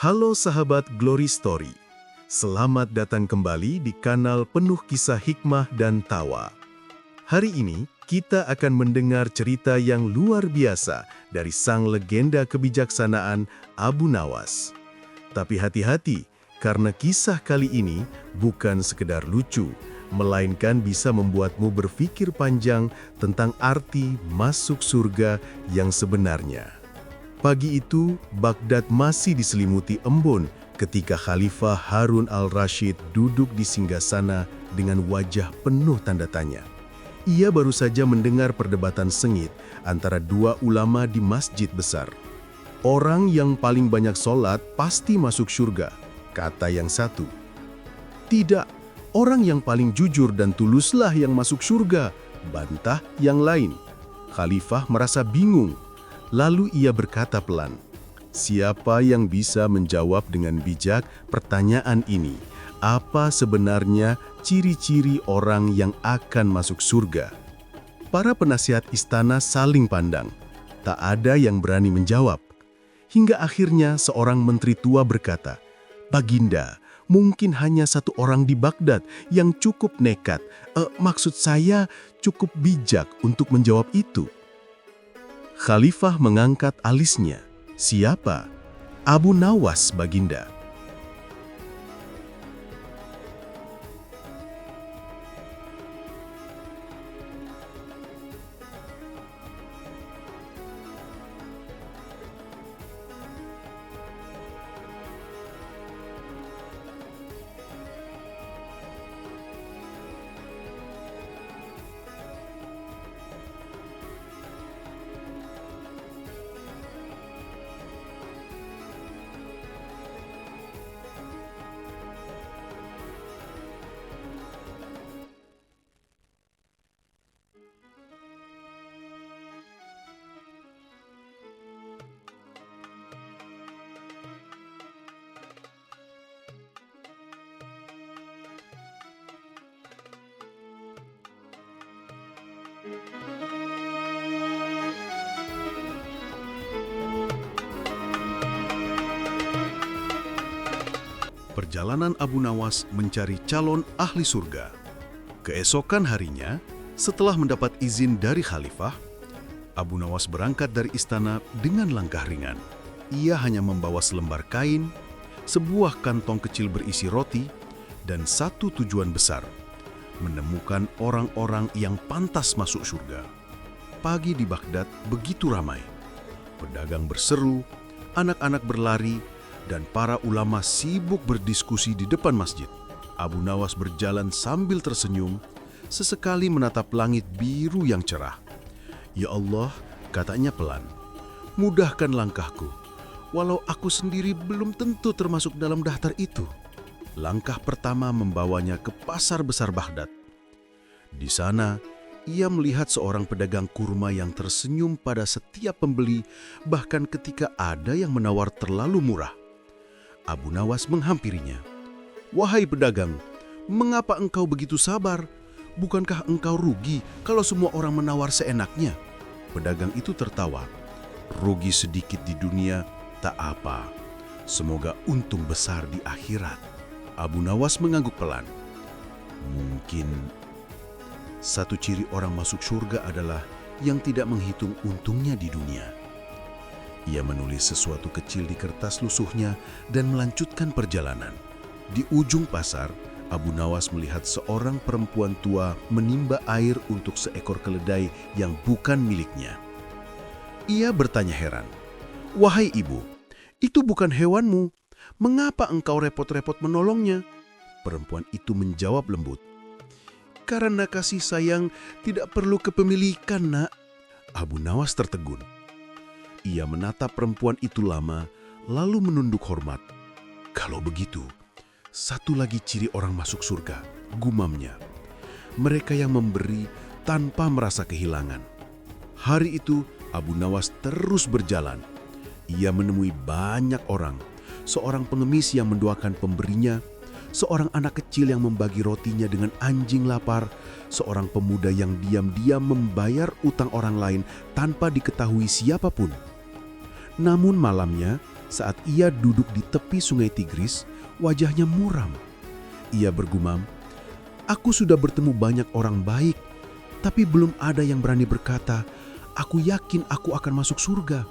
Halo sahabat Glory Story, selamat datang kembali di kanal penuh kisah hikmah dan tawa. Hari ini kita akan mendengar cerita yang luar biasa dari sang legenda kebijaksanaan Abu Nawas. Tapi hati-hati, karena kisah kali ini bukan sekedar lucu, melainkan bisa membuatmu berpikir panjang tentang arti masuk surga yang sebenarnya. Pagi itu, Baghdad masih diselimuti embun ketika Khalifah Harun al-Rashid duduk di singgasana dengan wajah penuh tanda tanya. Ia baru saja mendengar perdebatan sengit antara dua ulama di masjid besar. Orang yang paling banyak sholat pasti masuk surga, kata yang satu. Tidak, orang yang paling jujur dan tuluslah yang masuk surga, bantah yang lain. Khalifah merasa bingung. Lalu ia berkata pelan, "Siapa yang bisa menjawab dengan bijak pertanyaan ini? Apa sebenarnya ciri-ciri orang yang akan masuk surga?" Para penasihat istana saling pandang. Tak ada yang berani menjawab. Hingga akhirnya seorang menteri tua berkata, "Baginda, mungkin hanya satu orang di Baghdad yang cukup nekat. Maksud saya cukup bijak untuk menjawab itu." Khalifah mengangkat alisnya. "Siapa?" "Abu Nawas, Baginda." Perjalanan Abu Nawas mencari calon ahli surga. Keesokan harinya, setelah mendapat izin dari Khalifah, Abu Nawas berangkat dari istana dengan langkah ringan. Ia hanya membawa selembar kain, sebuah kantong kecil berisi roti, dan satu tujuan besar, menemukan orang-orang yang pantas masuk surga. Pagi di Baghdad begitu ramai. Pedagang berseru, anak-anak berlari, dan para ulama sibuk berdiskusi di depan masjid. Abu Nawas berjalan sambil tersenyum, sesekali menatap langit biru yang cerah. "Ya Allah," katanya pelan, "mudahkan langkahku, walau aku sendiri belum tentu termasuk dalam daftar itu." Langkah pertama membawanya ke pasar besar Baghdad. Di sana, ia melihat seorang pedagang kurma yang tersenyum pada setiap pembeli, bahkan ketika ada yang menawar terlalu murah. Abu Nawas menghampirinya. "Wahai pedagang, mengapa engkau begitu sabar? Bukankah engkau rugi kalau semua orang menawar seenaknya?" Pedagang itu tertawa. "Rugi sedikit di dunia, tak apa. Semoga untung besar di akhirat." Abu Nawas mengangguk pelan. Mungkin satu ciri orang masuk surga adalah yang tidak menghitung untungnya di dunia. Ia menulis sesuatu kecil di kertas lusuhnya dan melanjutkan perjalanan. Di ujung pasar, Abu Nawas melihat seorang perempuan tua menimba air untuk seekor keledai yang bukan miliknya. Ia bertanya heran, "Wahai ibu, itu bukan hewanmu. Mengapa engkau repot-repot menolongnya?" Perempuan itu menjawab lembut, "Karena kasih sayang tidak perlu kepemilikan, nak." Abu Nawas tertegun. Ia menatap perempuan itu lama, lalu menunduk hormat. "Kalau begitu, satu lagi ciri orang masuk surga," gumamnya. "Mereka yang memberi tanpa merasa kehilangan." Hari itu, Abu Nawas terus berjalan. Ia menemui banyak orang, seorang pengemis yang mendoakan pemberinya, seorang anak kecil yang membagi rotinya dengan anjing lapar, seorang pemuda yang diam-diam membayar utang orang lain tanpa diketahui siapapun. Namun malamnya, Saat ia duduk di tepi sungai Tigris, wajahnya muram. Ia bergumam, "Aku sudah bertemu banyak orang baik, tapi belum ada yang berani berkata, 'Aku yakin aku akan masuk surga.'"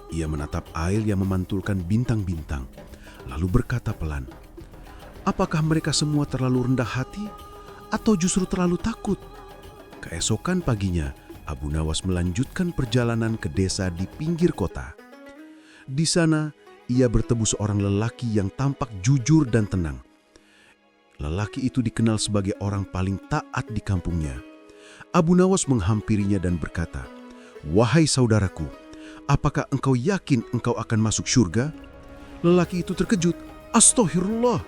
Ia menatap air yang memantulkan bintang-bintang, lalu berkata pelan, "Apakah mereka semua terlalu rendah hati atau justru terlalu takut?" Keesokan paginya, Abu Nawas melanjutkan perjalanan ke desa di pinggir kota. Di sana, ia bertemu seorang lelaki yang tampak jujur dan tenang. Lelaki itu dikenal sebagai orang paling taat di kampungnya. Abu Nawas menghampirinya dan berkata, "Wahai saudaraku, apakah engkau yakin engkau akan masuk surga?" Lelaki itu terkejut. "Astaghfirullah,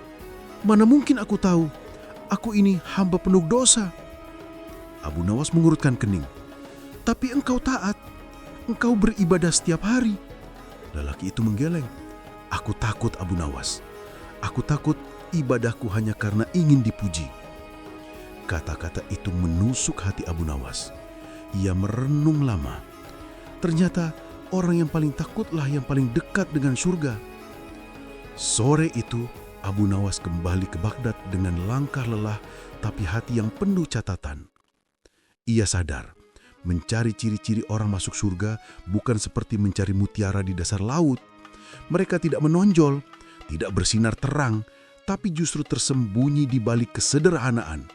mana mungkin aku tahu? Aku ini hamba penuh dosa." Abu Nawas mengurutkan kening. "Tapi engkau taat, engkau beribadah setiap hari." Lelaki itu menggeleng. "Aku takut, Abu Nawas. Aku takut ibadahku hanya karena ingin dipuji." Kata-kata itu menusuk hati Abu Nawas. Ia merenung lama. Ternyata orang yang paling takutlah yang paling dekat dengan surga. Sore itu, Abu Nawas kembali ke Baghdad dengan langkah lelah tapi hati yang penuh catatan. Ia sadar, mencari ciri-ciri orang masuk surga bukan seperti mencari mutiara di dasar laut. Mereka tidak menonjol, tidak bersinar terang, tapi justru tersembunyi di balik kesederhanaan,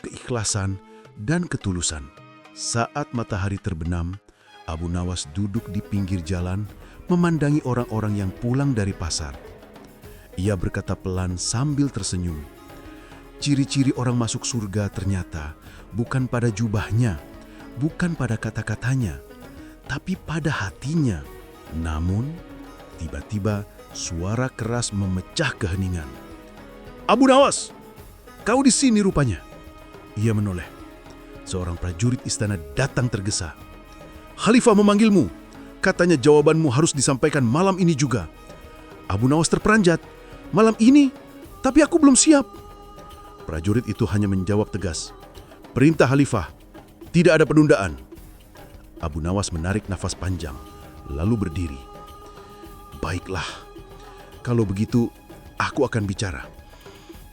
keikhlasan, dan ketulusan. Saat matahari terbenam, Abu Nawas duduk di pinggir jalan, memandangi orang-orang yang pulang dari pasar. Ia berkata pelan sambil tersenyum, "Ciri-ciri orang masuk surga ternyata bukan pada jubahnya, bukan pada kata-katanya, tapi pada hatinya." Namun, tiba-tiba suara keras memecah keheningan. "Abu Nawas, kau di sini rupanya." Ia menoleh. Seorang prajurit istana datang tergesa. "Khalifah memanggilmu. Katanya jawabanmu harus disampaikan malam ini juga." Abu Nawas terperanjat. "Malam ini? Tapi aku belum siap." Prajurit itu hanya menjawab tegas, "Perintah Khalifah, tidak ada penundaan." Abu Nawas menarik nafas panjang, lalu berdiri. "Baiklah, kalau begitu aku akan bicara.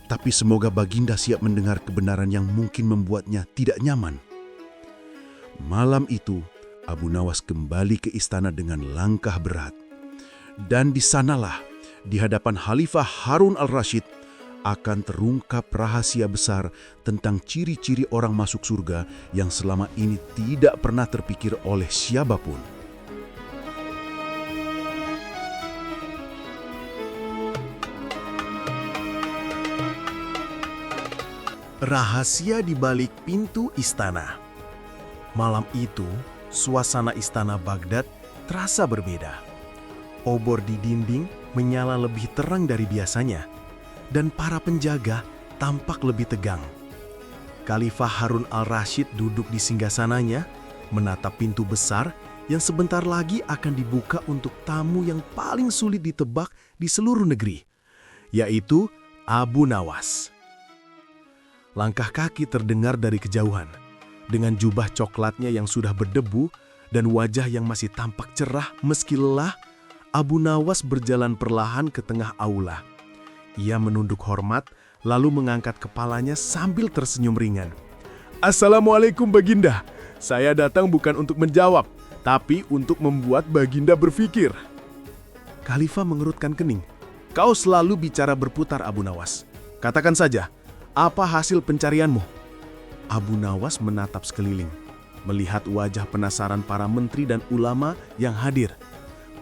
Tapi semoga Baginda siap mendengar kebenaran yang mungkin membuatnya tidak nyaman." Malam itu, Abu Nawas kembali ke istana dengan langkah berat. Dan di sanalah, di hadapan Khalifah Harun al-Rashid, akan terungkap rahasia besar tentang ciri-ciri orang masuk surga yang selama ini tidak pernah terpikir oleh siapapun. Rahasia di balik pintu istana. Malam itu, suasana istana Baghdad terasa berbeda. Obor di dinding menyala lebih terang dari biasanya, dan para penjaga tampak lebih tegang. Khalifah Harun al-Rashid duduk di singgasananya, menatap pintu besar yang sebentar lagi akan dibuka untuk tamu yang paling sulit ditebak di seluruh negeri, yaitu Abu Nawas. Langkah kaki terdengar dari kejauhan. Dengan jubah coklatnya yang sudah berdebu dan wajah yang masih tampak cerah meski lelah, Abu Nawas berjalan perlahan ke tengah aula. Ia menunduk hormat, lalu mengangkat kepalanya sambil tersenyum ringan. "Assalamualaikum Baginda. Saya datang bukan untuk menjawab, tapi untuk membuat Baginda berpikir." Khalifah mengerutkan kening. "Kau selalu bicara berputar, Abu Nawas. Katakan saja, apa hasil pencarianmu?" Abu Nawas menatap sekeliling, melihat wajah penasaran para menteri dan ulama yang hadir.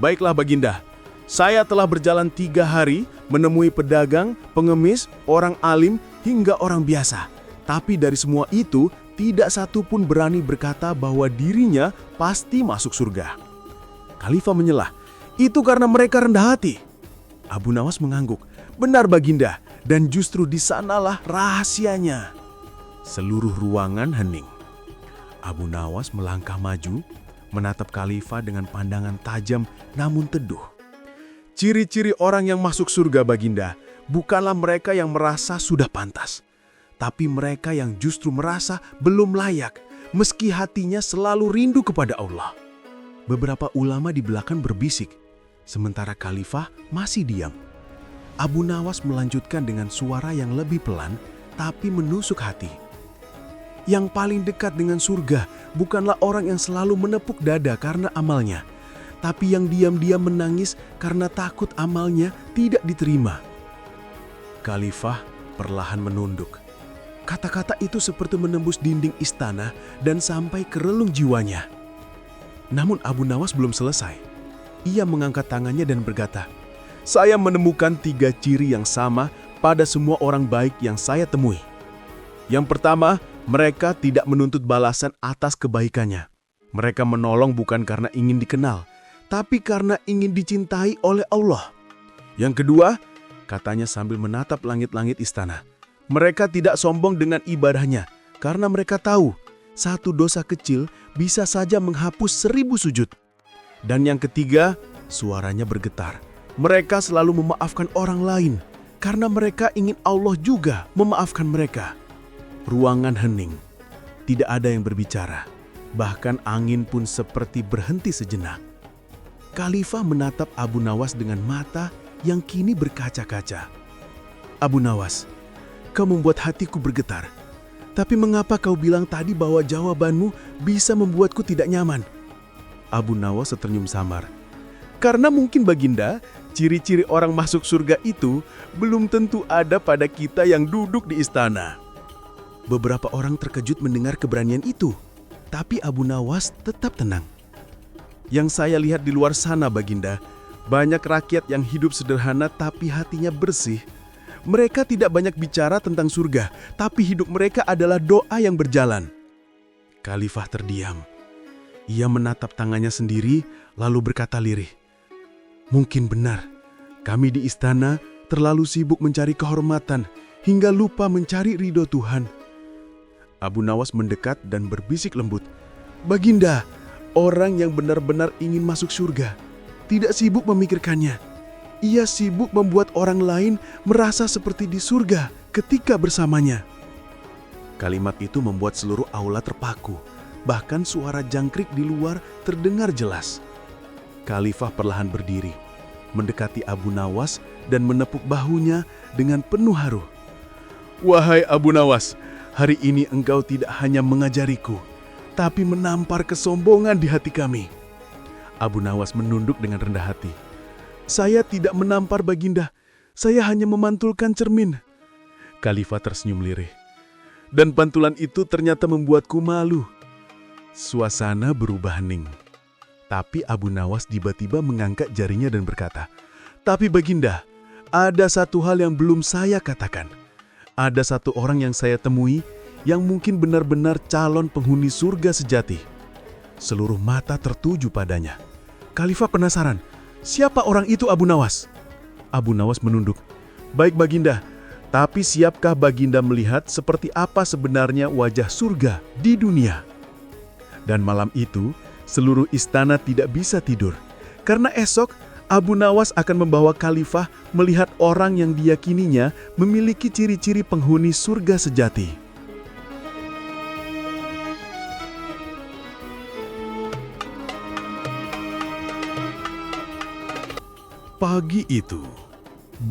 "Baiklah Baginda, saya telah berjalan 3 hari menemui pedagang, pengemis, orang alim, hingga orang biasa. Tapi dari semua itu, tidak satu pun berani berkata bahwa dirinya pasti masuk surga." Khalifah menyelah, "Itu karena mereka rendah hati." Abu Nawas mengangguk, "Benar Baginda, dan justru di sanalah rahasianya." Seluruh ruangan hening. Abu Nawas melangkah maju, menatap Khalifah dengan pandangan tajam namun teduh. "Ciri-ciri orang yang masuk surga Baginda bukanlah mereka yang merasa sudah pantas, tapi mereka yang justru merasa belum layak, meski hatinya selalu rindu kepada Allah." Beberapa ulama di belakang berbisik, Sementara Khalifah masih diam. Abu Nawas melanjutkan dengan suara yang lebih pelan tapi menusuk hati. Yang paling dekat dengan surga bukanlah orang yang selalu menepuk dada karena amalnya, tapi yang diam-diam menangis karena takut amalnya tidak diterima. Khalifah perlahan menunduk. Kata-kata itu seperti menembus dinding istana dan sampai ke relung jiwanya. Namun Abu Nawas belum selesai. Ia mengangkat tangannya dan berkata, "Saya menemukan 3 ciri yang sama pada semua orang baik yang saya temui. Yang pertama, mereka tidak menuntut balasan atas kebaikannya. Mereka menolong bukan karena ingin dikenal, tapi karena ingin dicintai oleh Allah. Yang kedua," katanya sambil menatap langit-langit istana, "mereka tidak sombong dengan ibadahnya karena mereka tahu satu dosa kecil bisa saja menghapus 1000 sujud. Dan yang ketiga," suaranya bergetar, "mereka selalu memaafkan orang lain karena mereka ingin Allah juga memaafkan mereka." Ruangan hening. Tidak ada yang berbicara. Bahkan angin pun seperti berhenti sejenak. Khalifah menatap Abu Nawas dengan mata yang kini berkaca-kaca. "Abu Nawas, kau membuat hatiku bergetar. Tapi mengapa kau bilang tadi bahwa jawabanmu bisa membuatku tidak nyaman?" Abu Nawas tersenyum samar. "Karena mungkin Baginda, ciri-ciri orang masuk surga itu belum tentu ada pada kita yang duduk di istana." Beberapa orang terkejut mendengar keberanian itu, tapi Abu Nawas tetap tenang. "Yang saya lihat di luar sana, Baginda, banyak rakyat yang hidup sederhana tapi hatinya bersih. Mereka tidak banyak bicara tentang surga, tapi hidup mereka adalah doa yang berjalan." Khalifah terdiam. Ia menatap tangannya sendiri, lalu berkata lirih, "Mungkin benar, kami di istana terlalu sibuk mencari kehormatan hingga lupa mencari ridho Tuhan." Abu Nawas mendekat dan berbisik lembut, "Baginda, orang yang benar-benar ingin masuk surga tidak sibuk memikirkannya. Ia sibuk membuat orang lain merasa seperti di surga ketika bersamanya." Kalimat itu membuat seluruh aula terpaku. Bahkan suara jangkrik di luar terdengar jelas. Khalifah perlahan berdiri, mendekati Abu Nawas dan menepuk bahunya dengan penuh haru. "Wahai Abu Nawas, hari ini engkau tidak hanya mengajariku, tapi menampar kesombongan di hati kami." Abu Nawas menunduk dengan rendah hati. "Saya tidak menampar Baginda, saya hanya memantulkan cermin." Khalifah tersenyum lirih. "Dan pantulan itu ternyata membuatku malu." Suasana berubah hening. Tapi Abu Nawas tiba-tiba mengangkat jarinya dan berkata, "Tapi Baginda, ada satu hal yang belum saya katakan. Ada satu orang yang saya temui yang mungkin benar-benar calon penghuni surga sejati." Seluruh mata tertuju padanya. Khalifah penasaran, "Siapa orang itu, Abu Nawas?" Abu Nawas menunduk, "Baik Baginda, tapi siapkah Baginda melihat seperti apa sebenarnya wajah surga di dunia?" Dan malam itu, seluruh istana tidak bisa tidur. Karena esok, Abu Nawas akan membawa Khalifah melihat orang yang diyakininya memiliki ciri-ciri penghuni surga sejati. Pagi itu,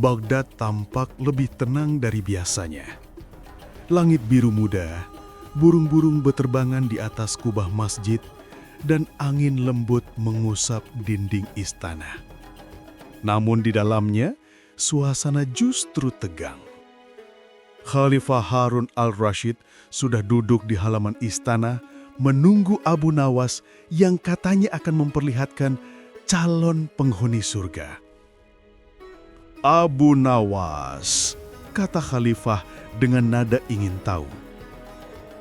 Baghdad tampak lebih tenang dari biasanya. Langit biru muda, burung-burung beterbangan di atas kubah masjid, dan angin lembut mengusap dinding istana. Namun di dalamnya, suasana justru tegang. Khalifah Harun al-Rashid sudah duduk di halaman istana menunggu Abu Nawas yang katanya akan memperlihatkan calon penghuni surga. "Abu Nawas," kata Khalifah dengan nada ingin tahu,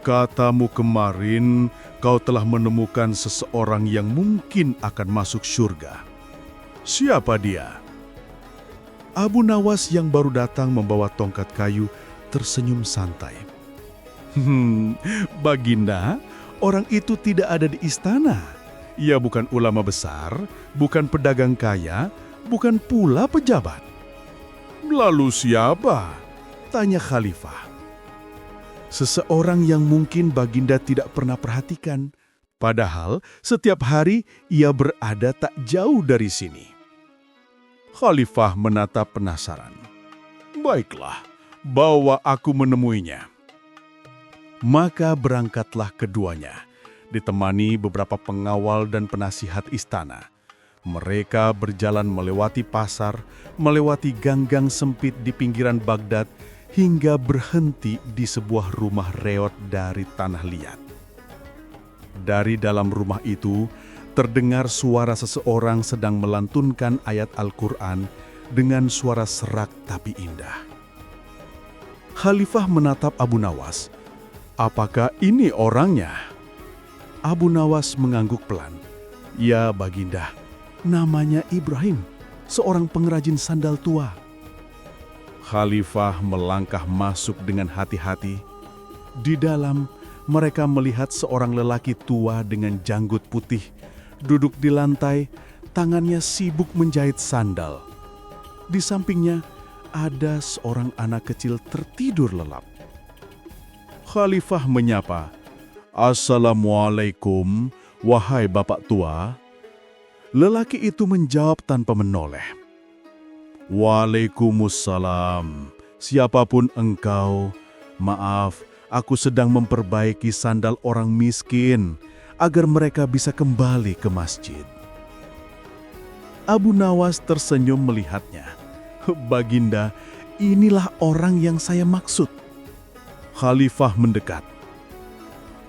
"katamu kemarin kau telah menemukan seseorang yang mungkin akan masuk surga. Siapa dia?" Abu Nawas yang baru datang membawa tongkat kayu tersenyum santai. Baginda, orang itu tidak ada di istana. Ia bukan ulama besar, bukan pedagang kaya, bukan pula pejabat." "Lalu siapa?" tanya Khalifah. "Seseorang yang mungkin Baginda tidak pernah perhatikan, padahal setiap hari ia berada tak jauh dari sini." Khalifah menatap penasaran. "Baiklah, bawa aku menemuinya." Maka berangkatlah keduanya, ditemani beberapa pengawal dan penasihat istana. Mereka berjalan melewati pasar, melewati gang-gang sempit di pinggiran Baghdad, hingga berhenti di sebuah rumah reot dari tanah liat. Dari dalam rumah itu, terdengar suara seseorang sedang melantunkan ayat Al-Quran dengan suara serak tapi indah. Khalifah menatap Abu Nawas. "Apakah ini orangnya?" Abu Nawas mengangguk pelan. "Ya, Baginda, namanya Ibrahim, seorang pengrajin sandal tua." Khalifah melangkah masuk dengan hati-hati. Di dalam, mereka melihat seorang lelaki tua dengan janggut putih, duduk di lantai, tangannya sibuk menjahit sandal. Di sampingnya, ada seorang anak kecil tertidur lelap. Khalifah menyapa, "Assalamualaikum, wahai bapak tua." Lelaki itu menjawab tanpa menoleh, "Waalaikumsalam, siapapun engkau, maaf, aku sedang memperbaiki sandal orang miskin agar mereka bisa kembali ke masjid." Abu Nawas tersenyum melihatnya. "Baginda, inilah orang yang saya maksud." Khalifah mendekat.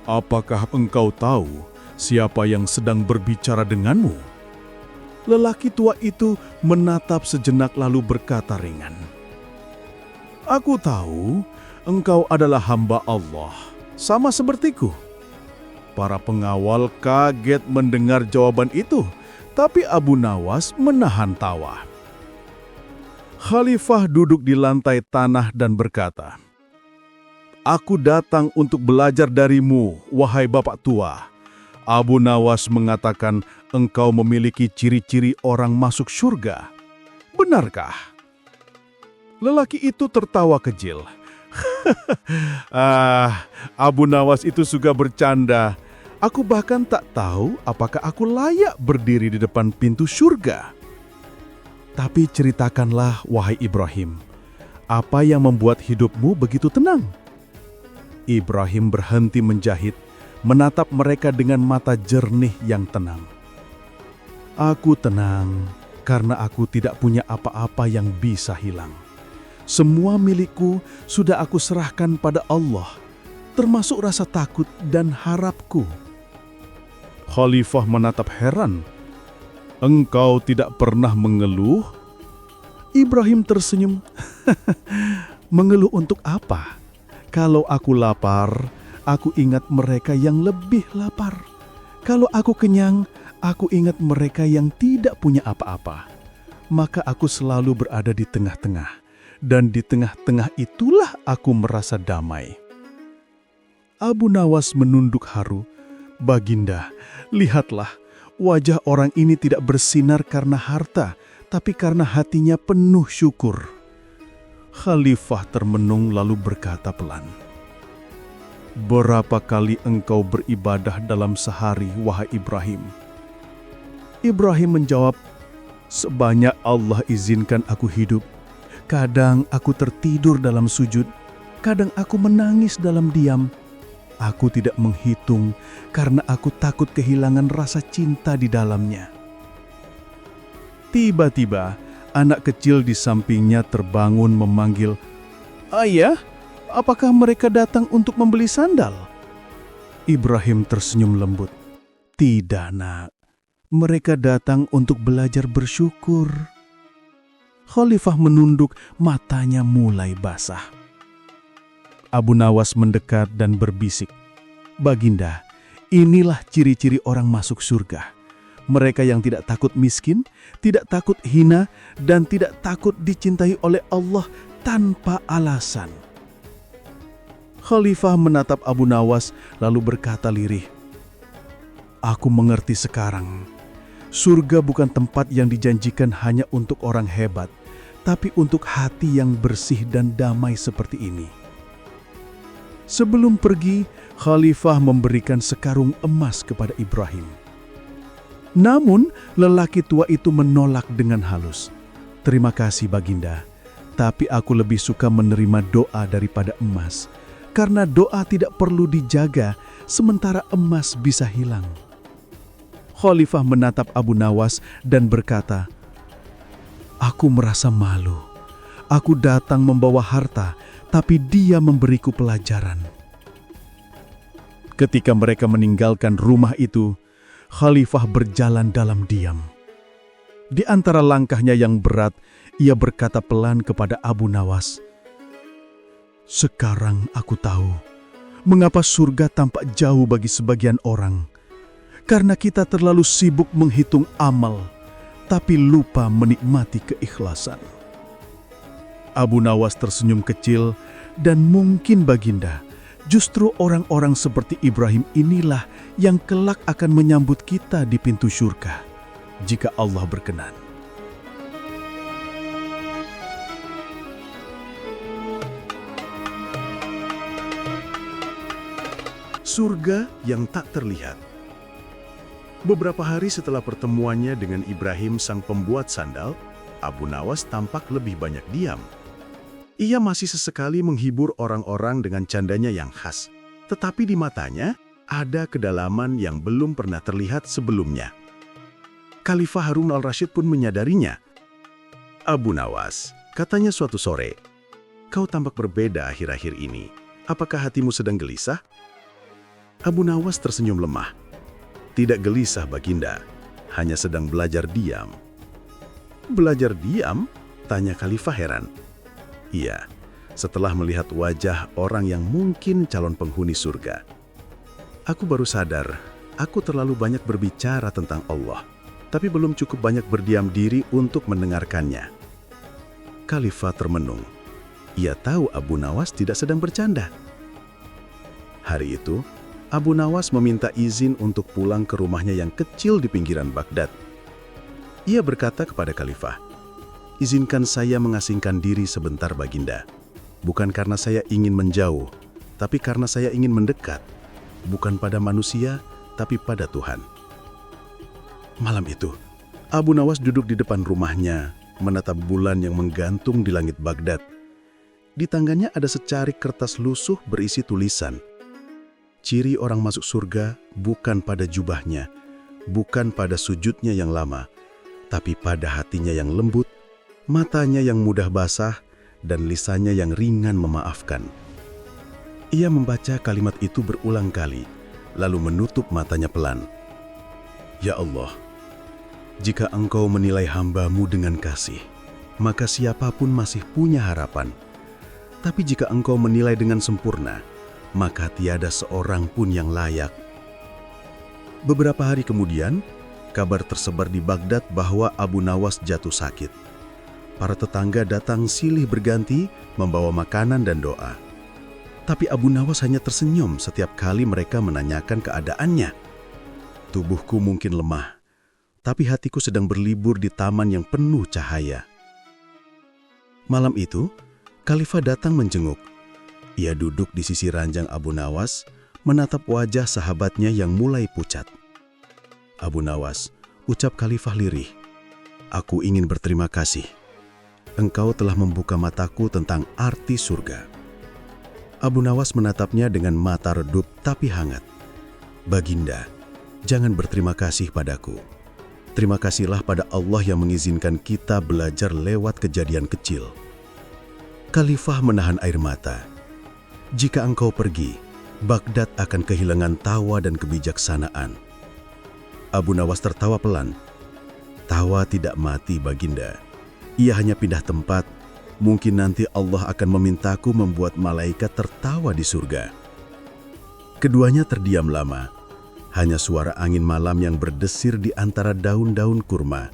"Apakah engkau tahu siapa yang sedang berbicara denganmu?" Lelaki tua itu menatap sejenak lalu berkata ringan, "Aku tahu engkau adalah hamba Allah, sama sepertiku." Para pengawal kaget mendengar jawaban itu, tapi Abu Nawas menahan tawa. Khalifah duduk di lantai tanah dan berkata, "Aku datang untuk belajar darimu, wahai bapak tua." Abu Nawas mengatakan engkau memiliki ciri-ciri orang masuk surga. Benarkah? Lelaki itu tertawa kecil. Abu Nawas itu suka bercanda. Aku bahkan tak tahu apakah aku layak berdiri di depan pintu surga. Tapi ceritakanlah, wahai Ibrahim, apa yang membuat hidupmu begitu tenang? Ibrahim berhenti menjahit, menatap mereka dengan mata jernih yang tenang. "Aku tenang karena aku tidak punya apa-apa yang bisa hilang. Semua milikku sudah aku serahkan pada Allah, termasuk rasa takut dan harapku." Khalifah menatap heran. "Engkau tidak pernah mengeluh?" Ibrahim tersenyum. "Mengeluh untuk apa? Kalau aku lapar, aku ingat mereka yang lebih lapar. Kalau aku kenyang, aku ingat mereka yang tidak punya apa-apa. Maka aku selalu berada di tengah-tengah, dan di tengah-tengah itulah aku merasa damai." Abu Nawas menunduk haru. "Baginda, lihatlah, wajah orang ini tidak bersinar karena harta, tapi karena hatinya penuh syukur." Khalifah termenung lalu berkata pelan, "Berapa kali engkau beribadah dalam sehari, wahai Ibrahim?" Ibrahim menjawab, "Sebanyak Allah izinkan aku hidup. Kadang aku tertidur dalam sujud, kadang aku menangis dalam diam. Aku tidak menghitung karena aku takut kehilangan rasa cinta di dalamnya." Tiba-tiba, anak kecil di sampingnya terbangun memanggil, "Ayah, apakah mereka datang untuk membeli sandal?" Ibrahim tersenyum lembut. "Tidak, nak. Mereka datang untuk belajar bersyukur." Khalifah menunduk, matanya mulai basah. Abu Nawas mendekat dan berbisik, "Baginda, inilah ciri-ciri orang masuk surga. Mereka yang tidak takut miskin, tidak takut hina, dan tidak takut dicintai oleh Allah tanpa alasan." Khalifah menatap Abu Nawas lalu berkata lirih, "Aku mengerti sekarang. Surga bukan tempat yang dijanjikan hanya untuk orang hebat, tapi untuk hati yang bersih dan damai seperti ini." Sebelum pergi, Khalifah memberikan sekarung emas kepada Ibrahim. Namun, lelaki tua itu menolak dengan halus. Terima kasih Baginda, tapi aku lebih suka menerima doa daripada emas, karena doa tidak perlu dijaga, sementara emas bisa hilang. Khalifah menatap Abu Nawas dan berkata, "Aku merasa malu. Aku datang membawa harta, tapi dia memberiku pelajaran." Ketika mereka meninggalkan rumah itu, Khalifah berjalan dalam diam. Di antara langkahnya yang berat, ia berkata pelan kepada Abu Nawas, "Sekarang aku tahu mengapa surga tampak jauh bagi sebagian orang. Karena kita terlalu sibuk menghitung amal, tapi lupa menikmati keikhlasan." Abu Nawas tersenyum kecil, dan mungkin Baginda, justru orang-orang seperti Ibrahim inilah yang kelak akan menyambut kita di pintu surga, jika Allah berkenan. Surga yang tak terlihat. Beberapa hari setelah pertemuannya dengan Ibrahim sang pembuat sandal, Abu Nawas tampak lebih banyak diam. Ia masih sesekali menghibur orang-orang dengan candanya yang khas, tetapi di matanya ada kedalaman yang belum pernah terlihat sebelumnya. Khalifah Harun al-Rasyid pun menyadarinya. "Abu Nawas," katanya suatu sore, "kau tampak berbeda akhir-akhir ini. Apakah hatimu sedang gelisah?" Abu Nawas tersenyum lemah. "Tidak gelisah, Baginda, hanya sedang belajar diam." "Belajar diam?" tanya Khalifah heran. "Iya, setelah melihat wajah orang yang mungkin calon penghuni surga. Aku baru sadar, aku terlalu banyak berbicara tentang Allah, tapi belum cukup banyak berdiam diri untuk mendengarkannya." Khalifah termenung. Ia tahu Abu Nawas tidak sedang bercanda. Hari itu, Abu Nawas meminta izin untuk pulang ke rumahnya yang kecil di pinggiran Baghdad. Ia berkata kepada Khalifah, "Izinkan saya mengasingkan diri sebentar, Baginda. Bukan karena saya ingin menjauh, tapi karena saya ingin mendekat. Bukan pada manusia, tapi pada Tuhan." Malam itu, Abu Nawas duduk di depan rumahnya, menatap bulan yang menggantung di langit Baghdad. Di tangannya ada secarik kertas lusuh berisi tulisan. Ciri orang masuk surga bukan pada jubahnya, bukan pada sujudnya yang lama, tapi pada hatinya yang lembut, matanya yang mudah basah, dan lisannya yang ringan memaafkan. Ia membaca kalimat itu berulang kali, lalu menutup matanya pelan. "Ya Allah, jika Engkau menilai hamba-Mu dengan kasih, maka siapapun masih punya harapan. Tapi jika Engkau menilai dengan sempurna, maka tiada seorang pun yang layak." Beberapa hari kemudian, kabar tersebar di Baghdad bahwa Abu Nawas jatuh sakit. Para tetangga datang silih berganti membawa makanan dan doa. Tapi Abu Nawas hanya tersenyum setiap kali mereka menanyakan keadaannya. "Tubuhku mungkin lemah, tapi hatiku sedang berlibur di taman yang penuh cahaya." Malam itu, Khalifah datang menjenguk. Ia duduk di sisi ranjang Abu Nawas, menatap wajah sahabatnya yang mulai pucat. "Abu Nawas," ucap Khalifah lirih, "aku ingin berterima kasih. Engkau telah membuka mataku tentang arti surga." Abu Nawas menatapnya dengan mata redup tapi hangat. "Baginda, jangan berterima kasih padaku. Terima kasihlah pada Allah yang mengizinkan kita belajar lewat kejadian kecil." Khalifah menahan air mata. "Jika engkau pergi, Baghdad akan kehilangan tawa dan kebijaksanaan." Abu Nawas tertawa pelan. "Tawa tidak mati, Baginda. Ia hanya pindah tempat. Mungkin nanti Allah akan memintaku membuat malaikat tertawa di surga." Keduanya terdiam lama. Hanya suara angin malam yang berdesir di antara daun-daun kurma.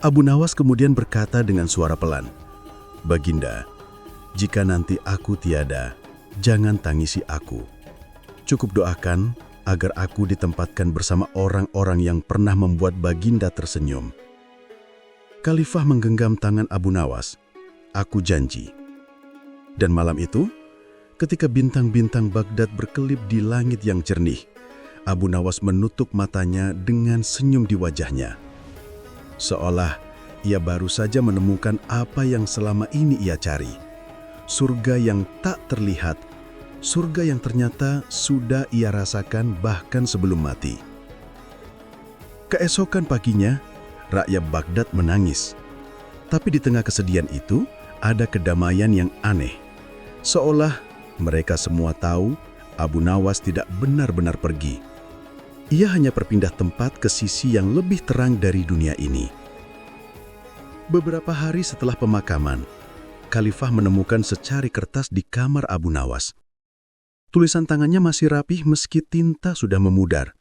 Abu Nawas kemudian berkata dengan suara pelan, "Baginda, jika nanti aku tiada, jangan tangisi aku. Cukup doakan agar aku ditempatkan bersama orang-orang yang pernah membuat Baginda tersenyum." Khalifah menggenggam tangan Abu Nawas. "Aku janji." Dan malam itu, ketika bintang-bintang Baghdad berkelip di langit yang jernih, Abu Nawas menutup matanya dengan senyum di wajahnya. Seolah Ia baru saja menemukan apa yang selama ini ia cari. Surga yang tak terlihat, surga yang ternyata sudah ia rasakan bahkan sebelum mati. Keesokan paginya, rakyat Baghdad menangis. Tapi di tengah kesedihan itu, ada kedamaian yang aneh. Seolah mereka semua tahu Abu Nawas tidak benar-benar pergi. Ia hanya berpindah tempat ke sisi yang lebih terang dari dunia ini. Beberapa hari setelah pemakaman, Khalifah menemukan secari kertas di kamar Abu Nawas. Tulisan tangannya masih rapih meski tinta sudah memudar.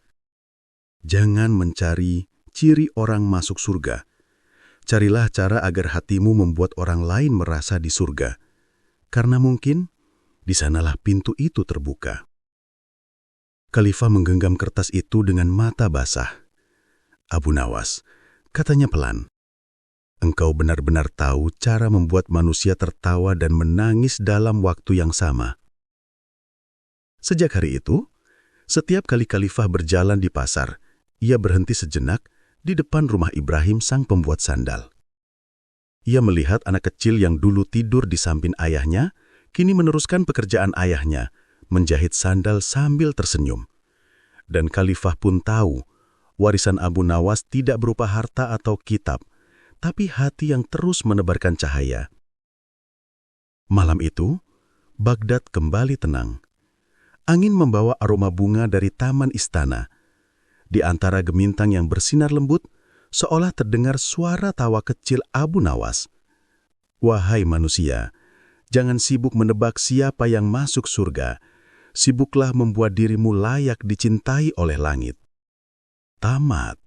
Jangan mencari ciri orang masuk surga. Carilah cara agar hatimu membuat orang lain merasa di surga. Karena mungkin di sanalah pintu itu terbuka. Khalifah menggenggam kertas itu dengan mata basah. Abu Nawas, katanya pelan, engkau benar-benar tahu cara membuat manusia tertawa dan menangis dalam waktu yang sama. Sejak hari itu, setiap kali Khalifah berjalan di pasar, ia berhenti sejenak di depan rumah Ibrahim sang pembuat sandal. Ia melihat anak kecil yang dulu tidur di samping ayahnya, kini meneruskan pekerjaan ayahnya, menjahit sandal sambil tersenyum. Dan Khalifah pun tahu, warisan Abu Nawas tidak berupa harta atau kitab, tapi hati yang terus menebarkan cahaya. Malam itu, Baghdad kembali tenang. Angin membawa aroma bunga dari taman istana. Di antara gemintang yang bersinar lembut, seolah terdengar suara tawa kecil Abu Nawas. Wahai manusia, jangan sibuk menebak siapa yang masuk surga. Sibuklah membuat dirimu layak dicintai oleh langit. Tamat.